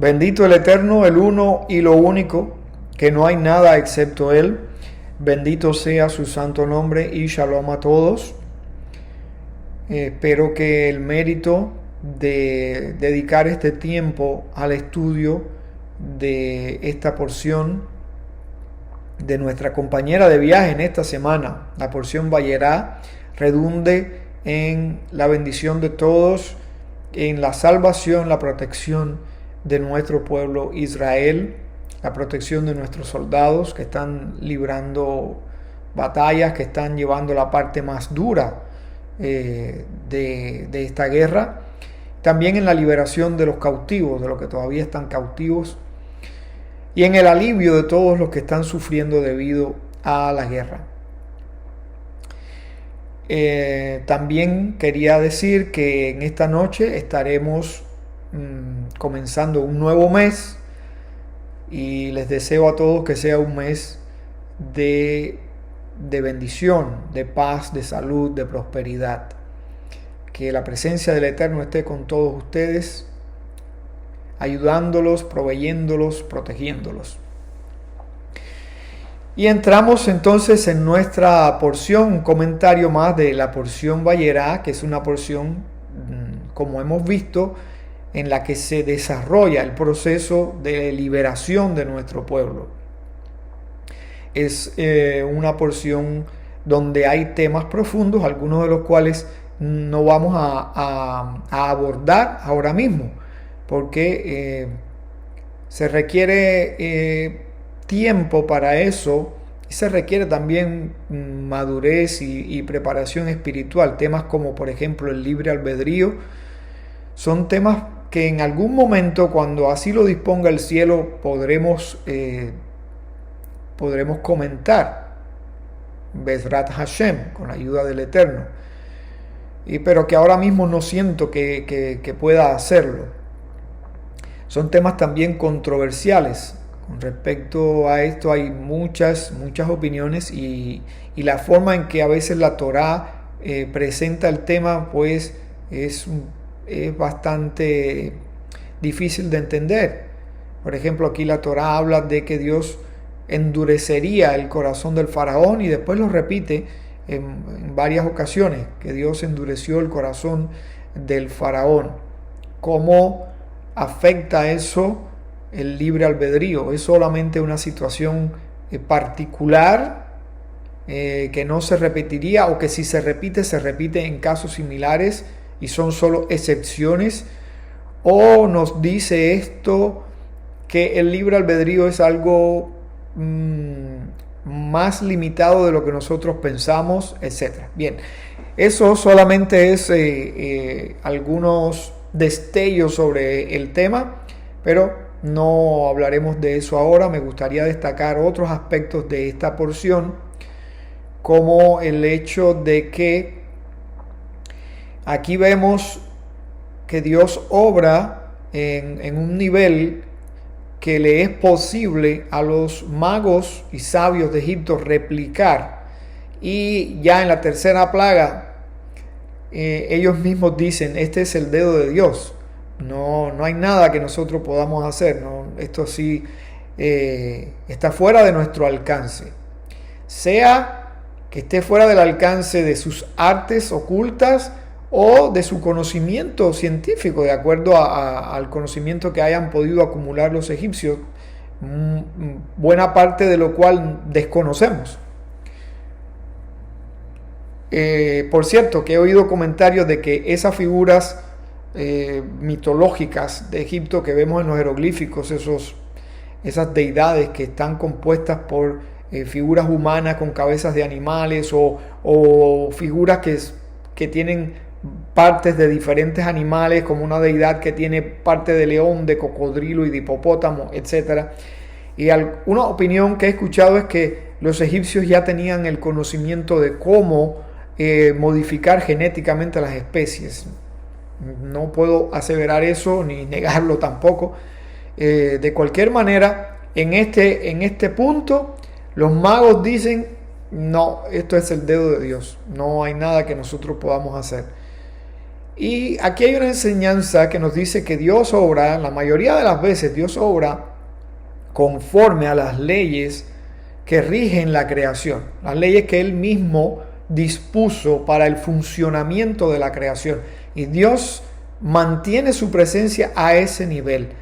Bendito el Eterno, el uno y lo único, que no hay nada excepto Él. Bendito sea su santo nombre y shalom a todos. Espero que el mérito de dedicar este tiempo al estudio de esta porción de nuestra compañera de viaje en esta semana, la porción Vayera, redunde en la bendición de todos, en la salvación, la protección de nuestro pueblo Israel, la protección de nuestros soldados que están librando batallas, que están llevando la parte más dura de esta guerra, también en la liberación de los cautivos, de los que todavía están cautivos, y en el alivio de todos los que están sufriendo debido a la guerra. También quería decir que en esta noche estaremos comenzando un nuevo mes y les deseo a todos que sea un mes de bendición, de paz, de salud, de prosperidad. Que la presencia del Eterno esté con todos ustedes, ayudándolos, proveyéndolos, protegiéndolos. Y entramos entonces en nuestra porción, un comentario más de la porción Vayera, que es una porción, como hemos visto, en la que se desarrolla el proceso de liberación de nuestro pueblo. Es una porción donde hay temas profundos, algunos de los cuales no vamos a abordar ahora mismo, porque se requiere tiempo para eso, y se requiere también madurez y preparación espiritual. Temas como, por ejemplo, el libre albedrío, son temas que en algún momento, cuando así lo disponga el cielo, podremos comentar, Bezrat Hashem, con la ayuda del Eterno, pero que ahora mismo no siento que pueda hacerlo. Son temas también controversiales. Con respecto a esto hay muchas opiniones, y la forma en que a veces la Torá presenta el tema pues es bastante difícil de entender. Por ejemplo, aquí la Torá habla de que Dios endurecería el corazón del faraón, y después lo repite en varias ocasiones, que Dios endureció el corazón del faraón. ¿Cómo afecta eso el libre albedrío? Es solamente una situación particular que no se repetiría, o que si se repite en casos similares y son solo excepciones. ¿O nos dice esto que el libre albedrío es algo más limitado de lo que nosotros pensamos, etcétera? Bien, eso solamente es algunos destellos sobre el tema, pero no hablaremos de eso ahora. Me gustaría destacar otros aspectos de esta porción, como el hecho de que aquí vemos que Dios obra en un nivel que le es posible a los magos y sabios de Egipto replicar. Y ya en la tercera plaga, ellos mismos dicen: este es el dedo de Dios. No hay nada que nosotros podamos hacer. Esto sí está fuera de nuestro alcance. Sea que esté fuera del alcance de sus artes ocultas o de su conocimiento científico, de acuerdo al conocimiento que hayan podido acumular los egipcios, buena parte de lo cual desconocemos. Por cierto, que he oído comentarios de que esas figuras mitológicas de Egipto que vemos en los jeroglíficos, esas deidades que están compuestas por figuras humanas con cabezas de animales, o figuras que tienen partes de diferentes animales, como una deidad que tiene parte de león, de cocodrilo y de hipopótamo, etc. Y una opinión que he escuchado es que los egipcios ya tenían el conocimiento de cómo modificar genéticamente las especies. No puedo aseverar eso ni negarlo tampoco. De cualquier manera, en este punto, los magos dicen: no, esto es el dedo de Dios, no hay nada que nosotros podamos hacer. Y aquí hay una enseñanza que nos dice que Dios obra, la mayoría de las veces Dios obra conforme a las leyes que rigen la creación, las leyes que Él mismo dispuso para el funcionamiento de la creación. Y Dios mantiene su presencia a ese nivel.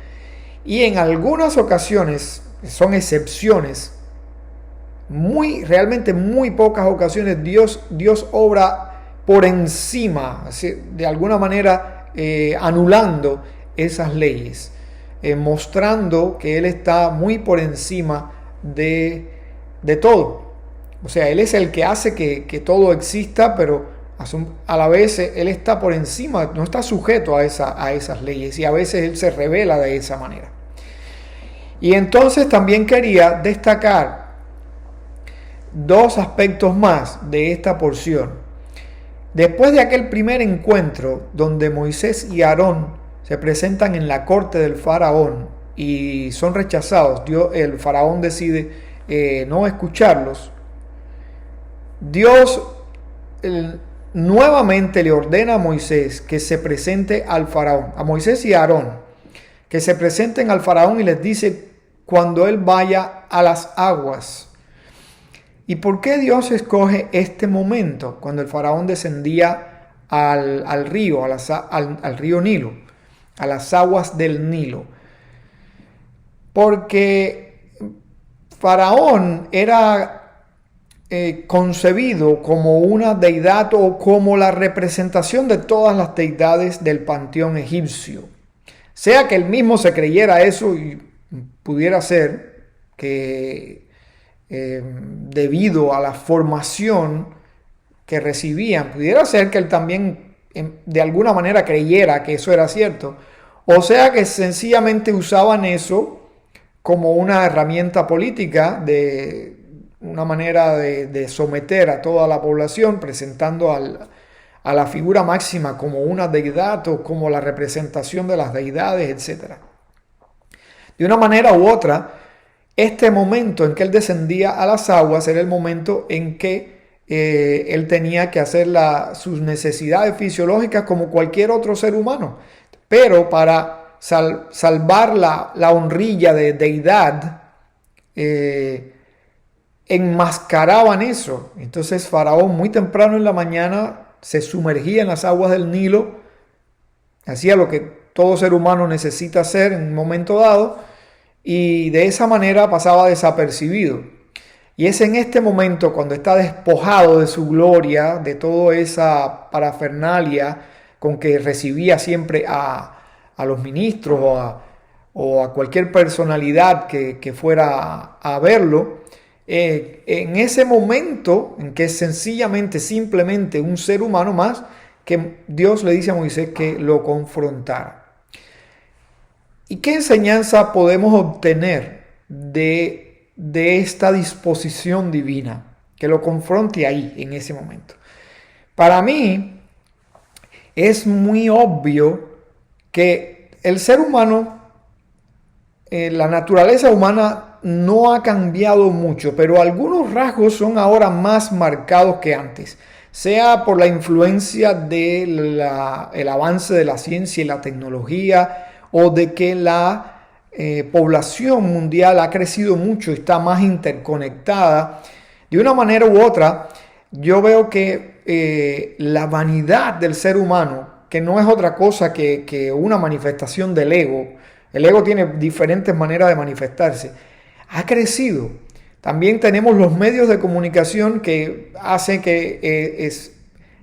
Y en algunas ocasiones, son excepciones, realmente muy pocas ocasiones, Dios obra por encima, de alguna manera anulando esas leyes, mostrando que Él está muy por encima de todo. O sea, Él es el que hace que todo exista, pero a la vez Él está por encima, no está sujeto a esas leyes, y a veces Él se revela de esa manera. Y entonces también quería destacar dos aspectos más de esta porción. Después de aquel primer encuentro donde Moisés y Aarón se presentan en la corte del faraón y son rechazados, el faraón decide no escucharlos. Dios nuevamente le ordena a Moisés que se presente al faraón, a Moisés y a Aarón, que se presenten al faraón, y les dice cuando él vaya a las aguas. ¿Y por qué Dios escoge este momento cuando el faraón descendía al río, al río Nilo, a las aguas del Nilo? Porque faraón era concebido como una deidad o como la representación de todas las deidades del panteón egipcio. Sea que él mismo se creyera eso, y pudiera ser que debido a la formación que recibían, pudiera ser que él también de alguna manera creyera que eso era cierto, o sea que sencillamente usaban eso como una herramienta política, de una manera de someter a toda la población, presentando a la figura máxima como una deidad o como la representación de las deidades, etc. De una manera u otra, este momento en que él descendía a las aguas era el momento en que él tenía que hacer sus necesidades fisiológicas como cualquier otro ser humano. Pero para salvar la honrilla de deidad, enmascaraban eso. Entonces Faraón muy temprano en la mañana se sumergía en las aguas del Nilo, hacía lo que todo ser humano necesita hacer en un momento dado, y de esa manera pasaba desapercibido. Y es en este momento, cuando está despojado de su gloria, de toda esa parafernalia con que recibía siempre a los ministros o a cualquier personalidad que fuera a verlo, en ese momento en que es sencillamente, simplemente un ser humano más, que Dios le dice a Moisés que lo confrontara. ¿Y qué enseñanza podemos obtener de esta disposición divina? Que lo confronte ahí, en ese momento. Para mí, es muy obvio que el ser humano, la naturaleza humana no ha cambiado mucho, pero algunos rasgos son ahora más marcados que antes. Sea por la influencia del avance de la ciencia y la tecnología, o de que la población mundial ha crecido mucho y está más interconectada. De una manera u otra, yo veo que la vanidad del ser humano, que no es otra cosa que una manifestación del ego, el ego tiene diferentes maneras de manifestarse, ha crecido. También tenemos los medios de comunicación que hacen que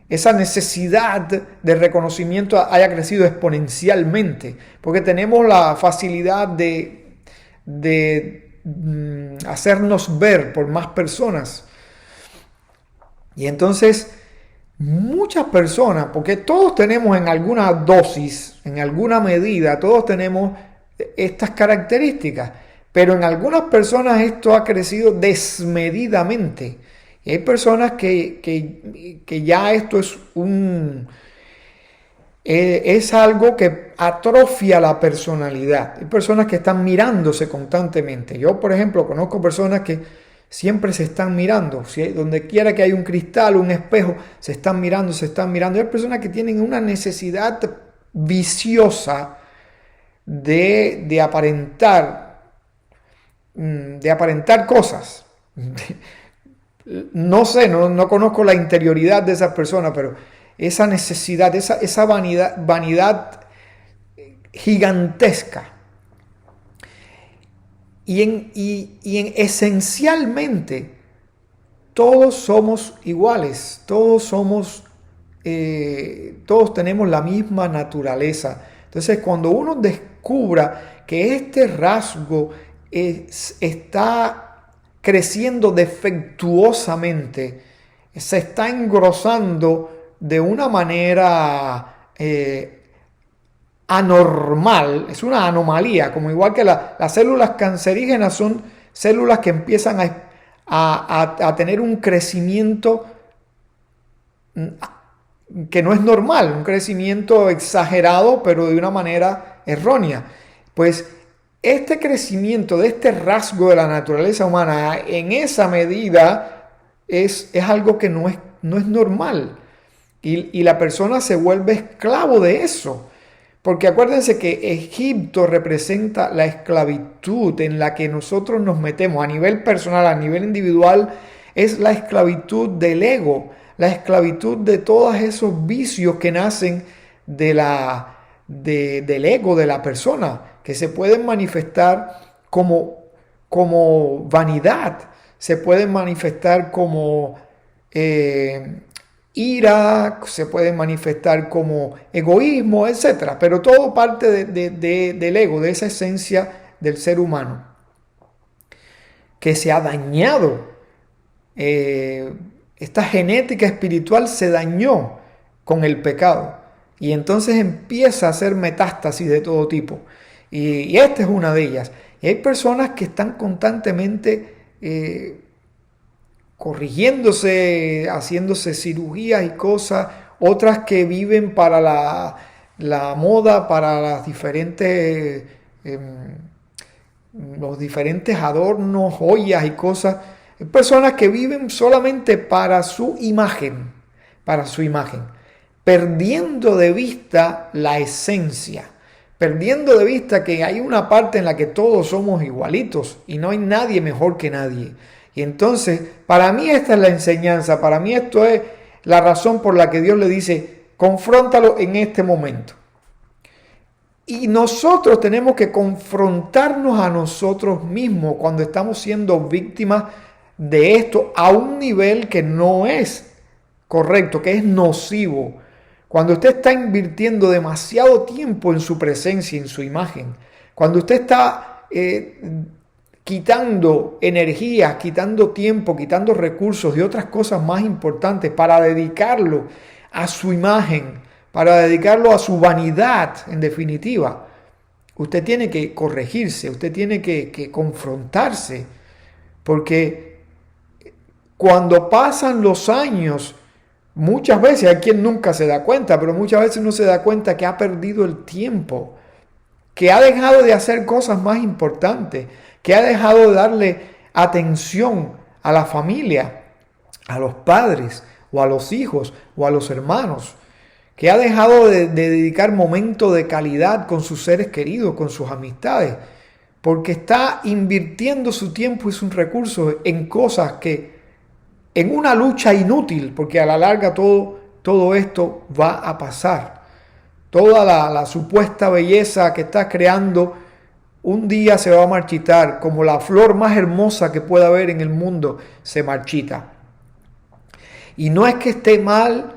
esa necesidad de reconocimiento haya crecido exponencialmente, porque tenemos la facilidad de hacernos ver por más personas. Y entonces muchas personas, porque todos tenemos en alguna dosis, en alguna medida, todos tenemos estas características, pero en algunas personas esto ha crecido desmedidamente. Y hay personas que ya esto es algo que atrofia la personalidad. Hay personas que están mirándose constantemente. Yo, por ejemplo, conozco personas que siempre se están mirando. Donde quiera que hay un cristal, un espejo, se están mirando, se están mirando. Hay personas que tienen una necesidad viciosa de aparentar cosas. No sé, no conozco la interioridad de esas personas, pero esa necesidad, esa vanidad gigantesca. Esencialmente, todos somos iguales, todos tenemos la misma naturaleza. Entonces, cuando uno descubra que este rasgo está creciendo defectuosamente, se está engrosando de una manera anormal, es una anomalía, como igual que las células cancerígenas son células que empiezan a tener un crecimiento que no es normal, un crecimiento exagerado, pero de una manera errónea. Pues este crecimiento de este rasgo de la naturaleza humana en esa medida es algo que no es normal. Y la persona se vuelve esclavo de eso. Porque acuérdense que Egipto representa la esclavitud en la que nosotros nos metemos a nivel personal, a nivel individual, es la esclavitud del ego, la esclavitud de todos esos vicios que nacen del ego de la persona, que se pueden manifestar como vanidad, se pueden manifestar como ira, se puede manifestar como egoísmo, etc. Pero todo parte del ego, de esa esencia del ser humano que se ha dañado. Esta genética espiritual se dañó con el pecado y entonces empieza a hacer metástasis de todo tipo. Y esta es una de ellas. Y hay personas que están constantemente corrigiéndose, haciéndose cirugías y cosas, otras que viven para la moda, para las diferentes, los diferentes adornos, joyas y cosas. Hay personas que viven solamente para su imagen, perdiendo de vista la esencia, perdiendo de vista que hay una parte en la que todos somos igualitos y no hay nadie mejor que nadie. Y entonces, para mí esta es la enseñanza, para mí esto es la razón por la que Dios le dice, confróntalo en este momento. Y nosotros tenemos que confrontarnos a nosotros mismos cuando estamos siendo víctimas de esto a un nivel que no es correcto, que es nocivo. Cuando usted está invirtiendo demasiado tiempo en su presencia, en su imagen, cuando usted está quitando energía, quitando tiempo, quitando recursos y otras cosas más importantes para dedicarlo a su imagen, para dedicarlo a su vanidad, en definitiva, usted tiene que corregirse, usted tiene que confrontarse, porque cuando pasan los años, muchas veces hay quien nunca se da cuenta, pero muchas veces uno se da cuenta que ha perdido el tiempo, que ha dejado de hacer cosas más importantes, que ha dejado de darle atención a la familia, a los padres, o a los hijos, o a los hermanos, que ha dejado de dedicar momentos de calidad con sus seres queridos, con sus amistades, porque está invirtiendo su tiempo y sus recursos en cosas que, en una lucha inútil, porque a la larga todo esto va a pasar. Toda la supuesta belleza que estás creando un día se va a marchitar, como la flor más hermosa que pueda haber en el mundo se marchita. Y no es que esté mal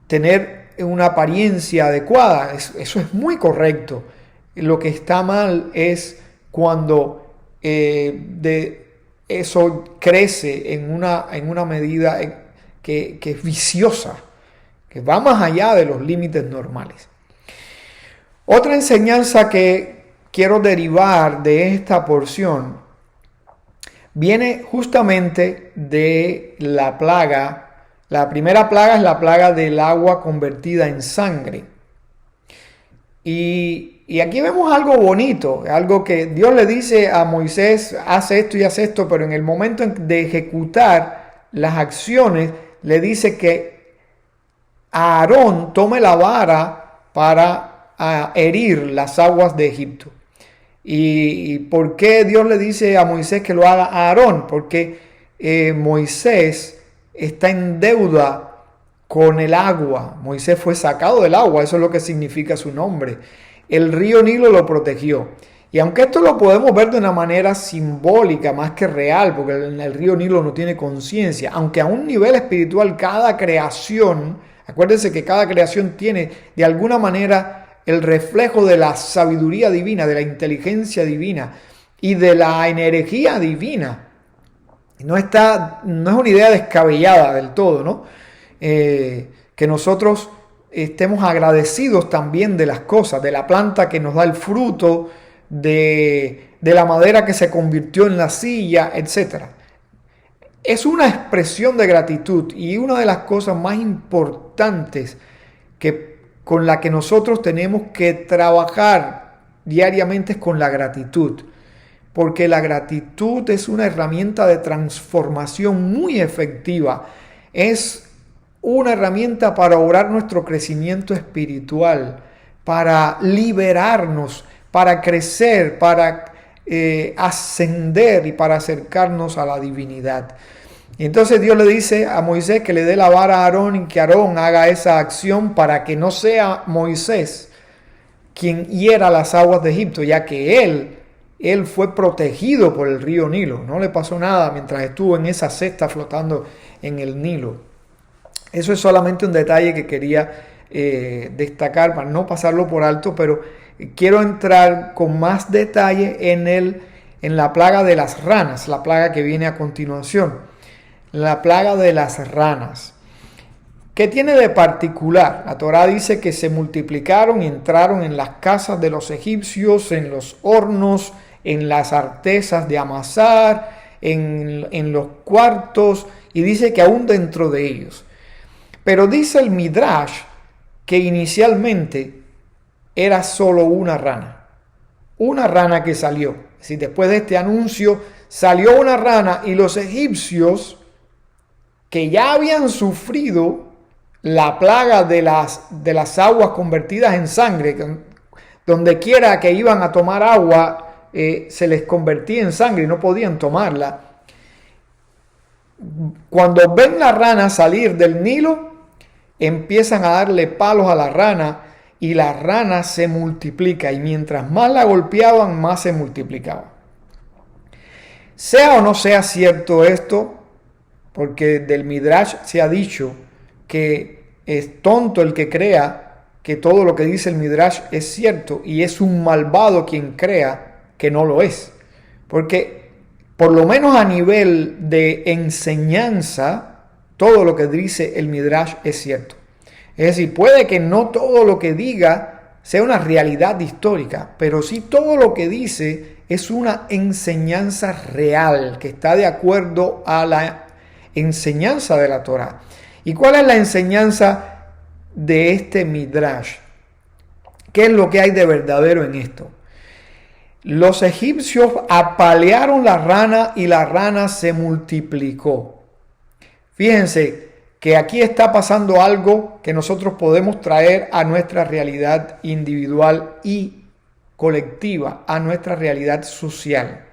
tener una apariencia adecuada, eso es muy correcto. Lo que está mal es cuando eso crece en una medida que es viciosa, que va más allá de los límites normales. Otra enseñanza que quiero derivar de esta porción viene justamente de la plaga. La primera plaga es la plaga del agua convertida en sangre. Y Y aquí vemos algo bonito, algo que Dios le dice a Moisés, hace esto y hace esto, pero en el momento de ejecutar las acciones, le dice que Aarón tome la vara para herir las aguas de Egipto. ¿Y por qué Dios le dice a Moisés que lo haga a Aarón? Porque Moisés está en deuda con el agua. Moisés fue sacado del agua, eso es lo que significa su nombre. El río Nilo lo protegió. Y aunque esto lo podemos ver de una manera simbólica más que real, porque el río Nilo no tiene conciencia, aunque a un nivel espiritual cada creación, acuérdense que cada creación tiene de alguna manera el reflejo de la sabiduría divina, de la inteligencia divina y de la energía divina. No es una idea descabellada del todo, ¿no? Que nosotros estemos agradecidos también de las cosas, de la planta que nos da el fruto, de la madera que se convirtió en la silla, etc. Es una expresión de gratitud, y una de las cosas más importantes con la que nosotros tenemos que trabajar diariamente es con la gratitud, porque la gratitud es una herramienta de transformación muy efectiva. Es una herramienta para obrar nuestro crecimiento espiritual, para liberarnos, para crecer, para ascender y para acercarnos a la divinidad. Y entonces Dios le dice a Moisés que le dé la vara a Aarón y que Aarón haga esa acción para que no sea Moisés quien hiera las aguas de Egipto, ya que él fue protegido por el río Nilo. No le pasó nada mientras estuvo en esa cesta flotando en el Nilo. Eso es solamente un detalle que quería destacar para no pasarlo por alto, pero quiero entrar con más detalle en la plaga de las ranas, la plaga que viene a continuación. La plaga de las ranas. ¿Qué tiene de particular? La Torá dice que se multiplicaron y entraron en las casas de los egipcios, en los hornos, en las artesas de amasar, en los cuartos, y dice que aún dentro de ellos. Pero dice el Midrash que inicialmente era solo una rana que salió. Es decir, después de este anuncio salió una rana, y los egipcios, que ya habían sufrido la plaga de las aguas convertidas en sangre, donde quiera que iban a tomar agua, se les convertía en sangre y no podían tomarla. Cuando ven la rana salir del Nilo, empiezan a darle palos a la rana, y la rana se multiplica, y mientras más la golpeaban, más se multiplicaba. Sea o no sea cierto esto, porque del Midrash se ha dicho que es tonto el que crea que todo lo que dice el Midrash es cierto, y es un malvado quien crea que no lo es. Porque por lo menos a nivel de enseñanza, todo lo que dice el Midrash es cierto. Es decir, puede que no todo lo que diga sea una realidad histórica, pero sí todo lo que dice es una enseñanza real, que está de acuerdo a la enseñanza de la Torá. ¿Y cuál es la enseñanza de este Midrash? ¿Qué es lo que hay de verdadero en esto? Los egipcios apalearon la rana, y la rana se multiplicó. Fíjense que aquí está pasando algo que nosotros podemos traer a nuestra realidad individual y colectiva, a nuestra realidad social.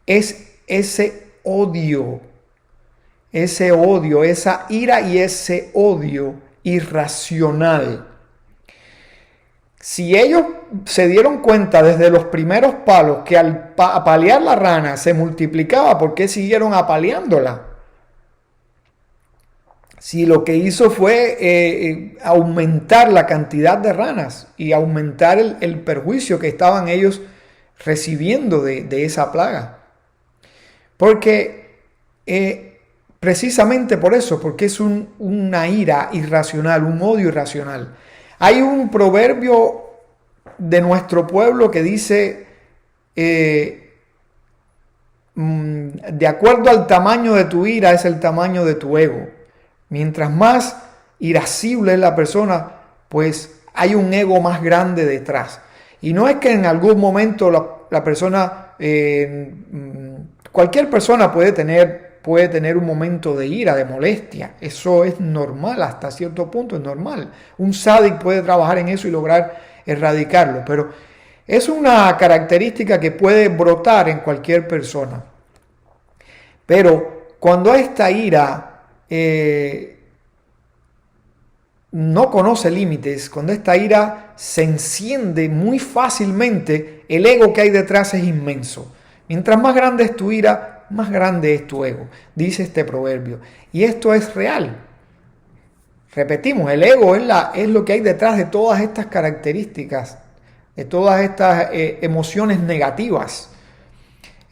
Es ese odio, esa ira y ese odio irracional. Si ellos se dieron cuenta desde los primeros palos que al apalear la rana se multiplicaba, ¿por qué siguieron apaleándola? Si lo que hizo fue aumentar la cantidad de ranas y aumentar el perjuicio que estaban ellos recibiendo de esa plaga. Porque precisamente por eso, porque es una ira irracional, un odio irracional. Hay un proverbio de nuestro pueblo que dice, de acuerdo al tamaño de tu ira es el tamaño de tu ego. Mientras más irascible es la persona, pues hay un ego más grande detrás. Y no es que en algún momento la persona, cualquier persona puede tener un momento de ira, de molestia. Eso es normal, hasta cierto punto es normal. Un sádico puede trabajar en eso y lograr erradicarlo, pero es una característica que puede brotar en cualquier persona. Pero cuando esta ira no conoce límites, cuando esta ira se enciende muy fácilmente, el ego que hay detrás es inmenso. Mientras más grande es tu ira, más grande es tu ego, dice este proverbio. Y esto es real. Repetimos, el ego es lo que hay detrás de todas estas características, de todas estas emociones negativas.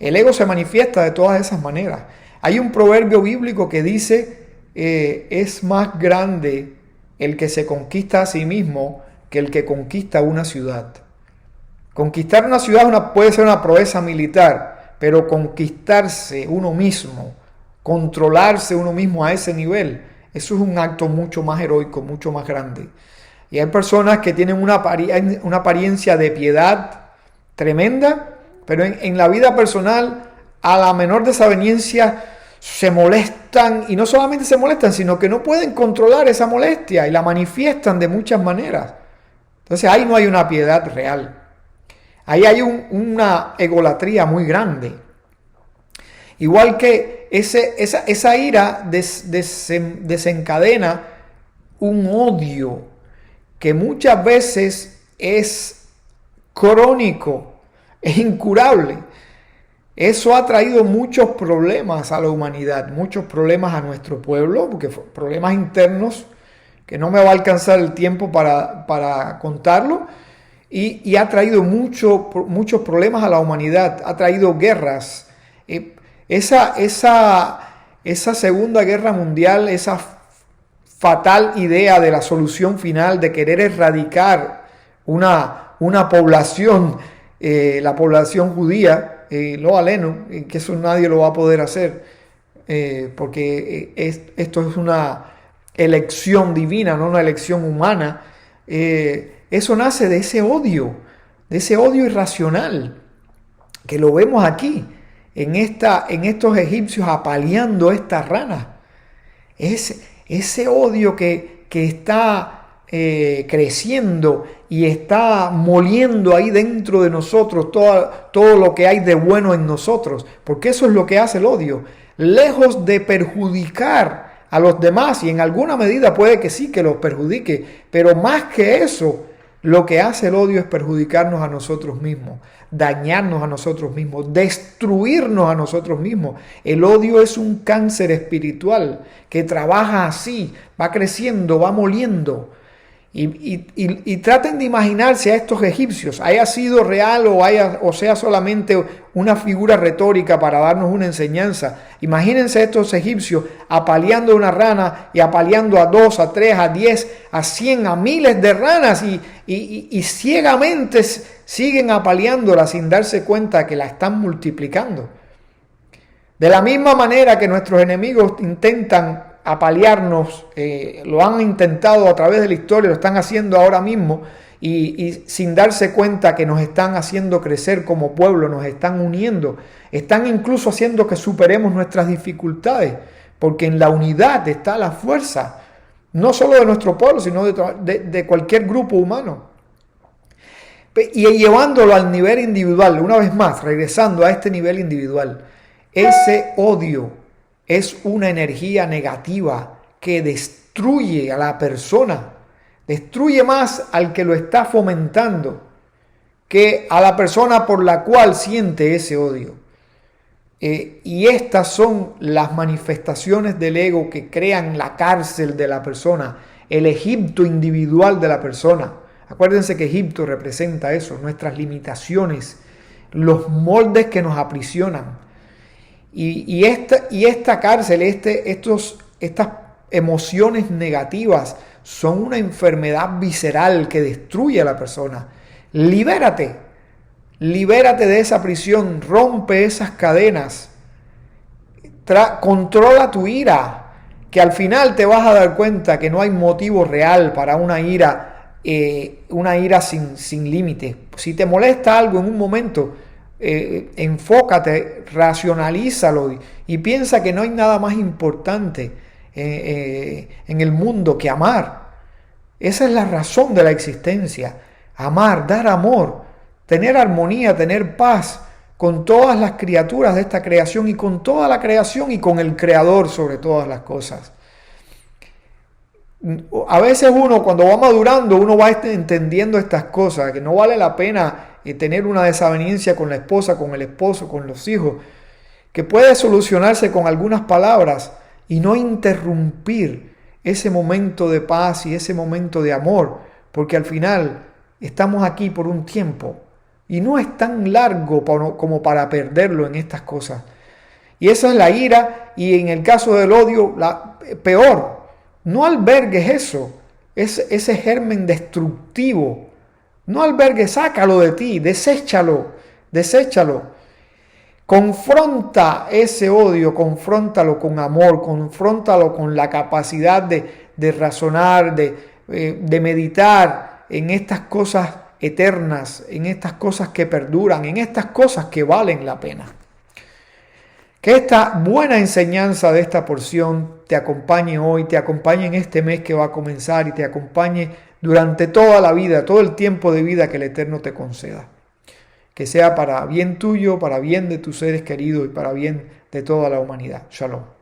El ego se manifiesta de todas esas maneras. Hay un proverbio bíblico que dice, es más grande el que se conquista a sí mismo que el que conquista una ciudad. Conquistar una ciudad puede ser una proeza militar, pero conquistarse uno mismo, controlarse uno mismo a ese nivel, eso es un acto mucho más heroico, mucho más grande. Y hay personas que tienen una apariencia de piedad tremenda, pero en la vida personal, a la menor desaveniencia, se molestan, y no solamente se molestan, sino que no pueden controlar esa molestia y la manifiestan de muchas maneras. Entonces ahí no hay una piedad real. Ahí hay una egolatría muy grande. Igual que esa ira desencadena un odio que muchas veces es crónico, es incurable. Eso ha traído muchos problemas a la humanidad, muchos problemas a nuestro pueblo, porque problemas internos que no me va a alcanzar el tiempo para contarlo, y ha traído muchos problemas a la humanidad, ha traído guerras. Esa Segunda Guerra Mundial, esa fatal idea de la solución final, de querer erradicar una población, la población judía, lo aleno, que eso nadie lo va a poder hacer, porque esto es una elección divina, no una elección humana. Eso nace de ese odio irracional, que lo vemos aquí, en estos egipcios apaleando estas ranas. Ese odio que está creciendo y está moliendo ahí dentro de nosotros todo lo que hay de bueno en nosotros, porque eso es lo que hace el odio, lejos de perjudicar a los demás, y en alguna medida puede que sí que los perjudique, pero más que eso, lo que hace el odio es perjudicarnos a nosotros mismos, dañarnos a nosotros mismos, destruirnos a nosotros mismos. El odio es un cáncer espiritual que trabaja así, va creciendo, va moliendo. Y traten de imaginarse a estos egipcios, haya sido real o sea solamente una figura retórica para darnos una enseñanza. Imagínense a estos egipcios apaleando una rana y apaleando a 2, a 3, a 10, a 100, a miles de ranas y ciegamente siguen apaleándola sin darse cuenta que la están multiplicando. De la misma manera que nuestros enemigos intentan apalearnos, lo han intentado a través de la historia, lo están haciendo ahora mismo y sin darse cuenta que nos están haciendo crecer como pueblo, nos están uniendo, están incluso haciendo que superemos nuestras dificultades, porque en la unidad está la fuerza, no solo de nuestro pueblo, sino de cualquier grupo humano. Y llevándolo al nivel individual, una vez más, regresando a este nivel individual, ese odio es una energía negativa que destruye a la persona, destruye más al que lo está fomentando que a la persona por la cual siente ese odio. Y estas son las manifestaciones del ego que crean la cárcel de la persona, el Egipto individual de la persona. Acuérdense que Egipto representa eso, nuestras limitaciones, los moldes que nos aprisionan. Y esta cárcel, estas emociones negativas son una enfermedad visceral que destruye a la persona. Libérate de esa prisión, rompe esas cadenas, controla tu ira, que al final te vas a dar cuenta que no hay motivo real para una ira una ira sin límite. Si te molesta algo en un momento, enfócate, racionalízalo y piensa que no hay nada más importante en el mundo que amar. Esa es la razón de la existencia. Amar, dar amor, tener armonía, tener paz con todas las criaturas de esta creación y con toda la creación y con el Creador sobre todas las cosas. A veces uno, cuando va madurando, uno va entendiendo estas cosas, que no vale la pena tener una desaveniencia con la esposa, con el esposo, con los hijos, que puede solucionarse con algunas palabras y no interrumpir ese momento de paz y ese momento de amor, porque al final estamos aquí por un tiempo y no es tan largo como para perderlo en estas cosas. Y esa es la ira, y en el caso del odio, peor. No albergues eso, ese germen destructivo. No albergues, sácalo de ti, deséchalo. Confronta ese odio, confróntalo con amor, confróntalo con la capacidad de razonar, de meditar en estas cosas eternas, en estas cosas que perduran, en estas cosas que valen la pena. Que esta buena enseñanza de esta porción te acompañe hoy, te acompañe en este mes que va a comenzar y te acompañe durante toda la vida, todo el tiempo de vida que el Eterno te conceda. Que sea para bien tuyo, para bien de tus seres queridos y para bien de toda la humanidad. Shalom.